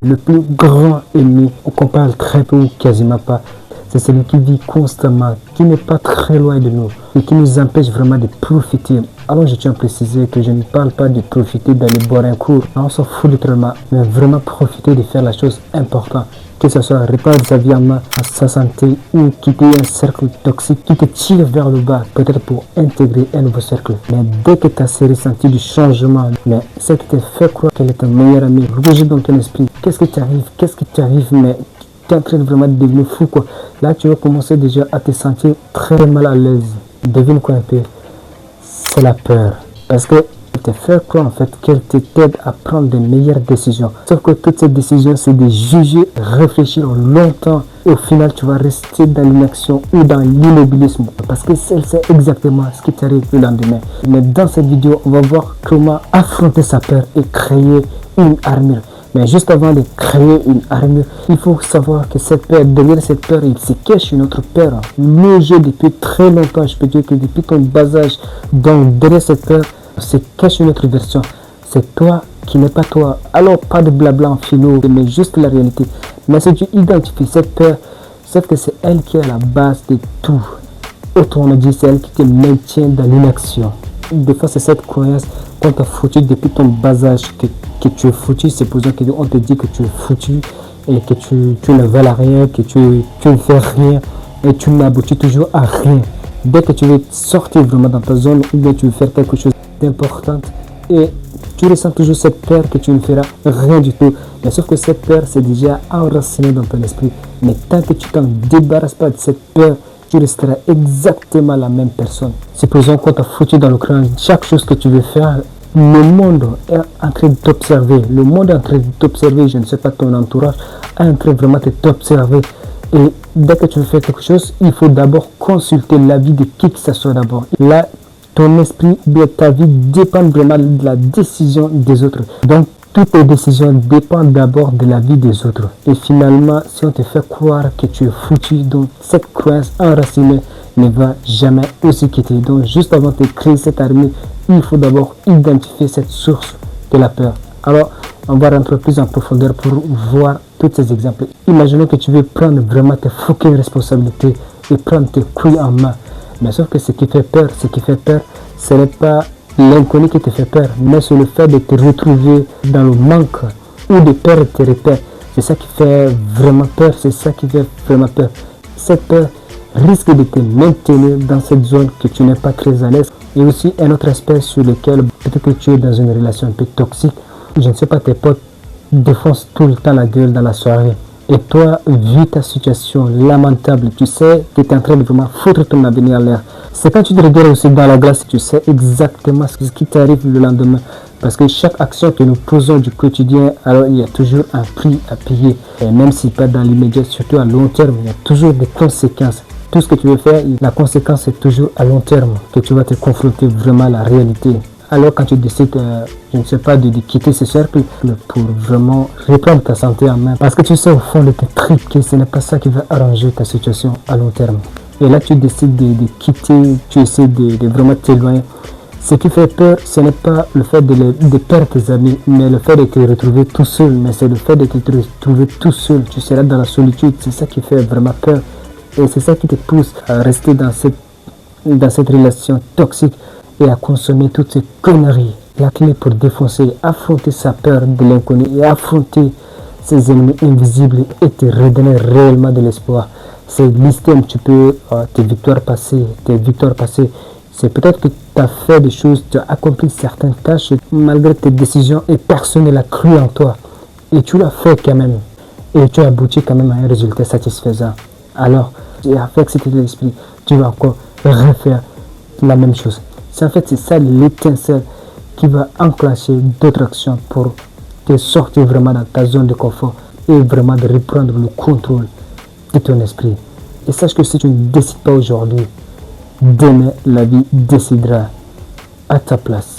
Le plus grand ennemi, qu'on parle très peu ou quasiment pas, c'est celui qui vit constamment, qui n'est pas très loin de nous et qui nous empêche vraiment de profiter. Alors je tiens à préciser que je ne parle pas de profiter d'aller boire un coup, on s'en fout littéralement, mais vraiment profiter de faire la chose importante. Que ce soit reprendre sa vie en main, sa santé ou quitter un cercle toxique qui te tire vers le bas, peut-être pour intégrer un nouveau cercle. Mais dès que tu as ressenti du changement, mais ce qui te fait croire qu'elle est ton meilleur ami, rouge dans ton esprit, qu'est-ce qui t'arrive, mais tu es en train de vraiment devenir fou quoi. Là tu vas commencer déjà à te sentir très mal à l'aise. Devine quoi un peu, c'est la peur. Parce que te faire croire en fait qu'elle t'aide à prendre de meilleures décisions. Sauf que toutes ces décisions, c'est de juger, réfléchir longtemps. Et au final, tu vas rester dans l'inaction ou dans l'immobilisme. Parce que elle sait exactement ce qui t'arrive le lendemain. Mais dans cette vidéo, on va voir comment affronter sa peur et créer une armure. Mais juste avant de créer une armure, il faut savoir que cette peur, derrière cette peur, il se cache une autre peur. Logée depuis très longtemps, je peux dire que depuis ton bas âge. Donc derrière cette peur, se cache une autre version. C'est toi qui n'est pas toi. Alors pas de blabla en philo, mais juste la réalité. Mais si tu identifies cette peur, sauf que c'est elle qui est à la base de tout. Autrement dit, c'est elle qui te maintient dans l'inaction. Des fois, c'est cette croyance qu'on t'a foutu depuis ton bas âge que tu es foutu. C'est pour ça qu'on te dit que tu es foutu et que tu ne vales rien, que tu ne fais rien et tu n'aboutis toujours à rien. Dès que tu veux sortir vraiment dans ta zone ou bien tu veux faire quelque chose d'important et tu ressens toujours cette peur que tu ne feras rien du tout. Mais sauf que cette peur, c'est déjà enraciné dans ton esprit. Mais tant que tu t'en débarrasses pas de cette peur, tu resteras exactement la même personne. Supposons qu'on t'a foutu dans le crâne chaque chose que tu veux faire. Le monde est en train de t'observer. Le monde est en train de t'observer. Je ne sais pas, ton entourage est en train vraiment de t'observer. Et dès que tu veux faire quelque chose, il faut d'abord consulter l'avis de qui que ce soit d'abord. Là, ton esprit, bien ta vie dépend vraiment de la décision des autres. Donc, toutes tes décisions dépendent d'abord de la vie des autres. Et finalement, si on te fait croire que tu es foutu, donc cette croyance enracinée ne va jamais aussi quitter. Donc, juste avant de créer cette armée, il faut d'abord identifier cette source de la peur. Alors, on va rentrer plus en profondeur pour voir tous ces exemples. Imaginons que tu veux prendre vraiment tes fucking responsabilités et prendre tes couilles en main. Mais sauf que ce qui fait peur, ce n'est pas l'inconnu qui te fait peur, mais c'est le fait de te retrouver dans le manque ou de perdre tes repères. C'est ça qui fait vraiment peur, Cette peur risque de te maintenir dans cette zone que tu n'es pas très à l'aise. Et aussi un autre aspect sur lequel peut-être que tu es dans une relation un peu toxique. Je ne sais pas, tes potes défoncent tout le temps la gueule dans la soirée. Et toi, vu ta situation lamentable, tu sais que tu es en train de vraiment foutre ton avenir à l'air. C'est quand tu te regardes aussi dans la glace, tu sais exactement ce qui t'arrive le lendemain. Parce que chaque action que nous posons du quotidien, alors il y a toujours un prix à payer. Et même si pas dans l'immédiat, surtout à long terme, il y a toujours des conséquences. Tout ce que tu veux faire, la conséquence est toujours à long terme, que tu vas te confronter vraiment à la réalité. Alors quand tu décides, je ne sais pas, de quitter ce cercle pour vraiment reprendre ta santé en main. Parce que tu sais au fond de tes tripes que ce n'est pas ça qui va arranger ta situation à long terme. Et là tu décides de quitter, tu essaies de vraiment t'éloigner. Ce qui fait peur, ce n'est pas le fait de perdre tes amis, mais le fait de te retrouver tout seul. Mais c'est le fait de te retrouver tout seul. Tu seras dans la solitude, c'est ça qui fait vraiment peur. Et c'est ça qui te pousse à rester dans cette relation toxique et à consommer toutes ces conneries. La clé pour défoncer, affronter sa peur de l'inconnu et affronter ses ennemis invisibles et te redonner réellement de l'espoir. C'est lister un petit peu tes victoires passées. C'est peut-être que tu as fait des choses, tu as accompli certaines tâches malgré tes décisions et personne ne l'a cru en toi. Et tu l'as fait quand même. Et tu as abouti quand même à un résultat satisfaisant. Alors, avec cet état d'esprit, tu vas encore refaire la même chose. C'est ça l'étincelle qui va enclencher d'autres actions pour te sortir vraiment dans ta zone de confort et vraiment de reprendre le contrôle de ton esprit. Et sache que si tu ne décides pas aujourd'hui, demain la vie décidera à ta place.